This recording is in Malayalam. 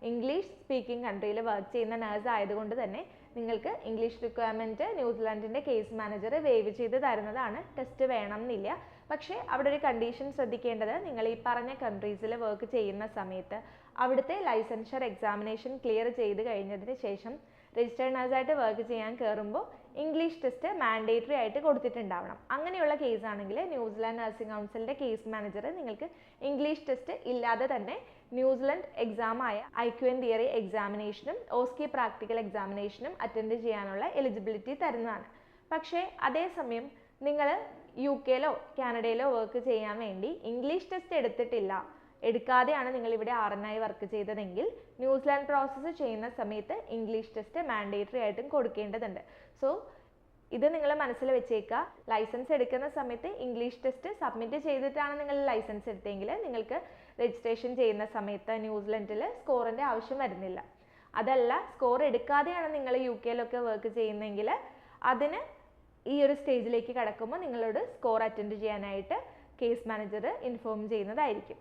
ഇംഗ്ലീഷ് സ്പീക്കിംഗ് കൺട്രിയിൽ വർക്ക് ചെയ്യുന്ന നേഴ്സ് ആയതുകൊണ്ട് തന്നെ നിങ്ങൾക്ക് ഇംഗ്ലീഷ് റിക്വയർമെൻറ്റ് ന്യൂസിലാൻഡിൻ്റെ കേസ് മാനേജർ വേവ് ചെയ്ത് തരുന്നതാണ്. ടെസ്റ്റ് വേണം എന്നില്ല. പക്ഷേ അവിടെ ഒരു കണ്ടീഷൻ ശ്രദ്ധിക്കേണ്ടത്, നിങ്ങൾ ഈ പറഞ്ഞ കൺട്രീസിൽ വർക്ക് ചെയ്യുന്ന സമയത്ത് അവിടുത്തെ ലൈസൻഷ്യർ എക്സാമിനേഷൻ ക്ലിയർ ചെയ്ത് കഴിഞ്ഞതിന് ശേഷം രജിസ്റ്റേർഡ് നഴ്സായിട്ട് വർക്ക് ചെയ്യാൻ കയറുമ്പോൾ ഇംഗ്ലീഷ് ടെസ്റ്റ് മാൻഡേറ്ററി ആയിട്ട് കൊടുത്തിട്ടുണ്ടാവണം. അങ്ങനെയുള്ള കേസ് ആണെങ്കിൽ ന്യൂസിലാൻഡ് നഴ്സിംഗ് കൗൺസിലിൻ്റെ കേസ് മാനേജർ നിങ്ങൾക്ക് ഇംഗ്ലീഷ് ടെസ്റ്റ് ഇല്ലാതെ തന്നെ ന്യൂസിലൻഡ് എക്സാമായ IQN തിയറി എക്സാമിനേഷനും OSCE പ്രാക്ടിക്കൽ എക്സാമിനേഷനും അറ്റൻഡ് ചെയ്യാനുള്ള എലിജിബിലിറ്റി തരുന്നതാണ്. പക്ഷേ അതേസമയം നിങ്ങൾ UK-ലോ കാനഡയിലോ വർക്ക് ചെയ്യാൻ വേണ്ടി ഇംഗ്ലീഷ് ടെസ്റ്റ് എടുക്കാതെയാണ് നിങ്ങൾ ഇവിടെ RN-ആയി വർക്ക് ചെയ്തതെങ്കിൽ ന്യൂസിലാൻഡ് പ്രോസസ്സ് ചെയ്യുന്ന സമയത്ത് ഇംഗ്ലീഷ് ടെസ്റ്റ് മാൻഡേറ്ററി ആയിട്ടും കൊടുക്കേണ്ടതുണ്ട്. സോ ഇത് നിങ്ങൾ മനസ്സിൽ വെച്ചേക്കുക. ലൈസൻസ് എടുക്കുന്ന സമയത്ത് ഇംഗ്ലീഷ് ടെസ്റ്റ് സബ്മിറ്റ് ചെയ്തിട്ടാണ് നിങ്ങൾ ലൈസൻസ് എടുത്തെങ്കിൽ നിങ്ങൾക്ക് രജിസ്ട്രേഷൻ ചെയ്യുന്ന സമയത്ത് ന്യൂസിലൻഡിൽ സ്കോറിൻ്റെ ആവശ്യം വരുന്നില്ല. അതല്ല, സ്കോർ എടുക്കാതെയാണ് നിങ്ങൾ UK-ലൊക്കെ വർക്ക് ചെയ്യുന്നതെങ്കിൽ അതിന് ഈ ഒരു സ്റ്റേജിലേക്ക് കടക്കുമ്പോൾ നിങ്ങളോട് സ്കോർ അറ്റൻഡ് ചെയ്യാനായിട്ട് കേസ് മാനേജർ ഇൻഫോം ചെയ്യുന്നതായിരിക്കും.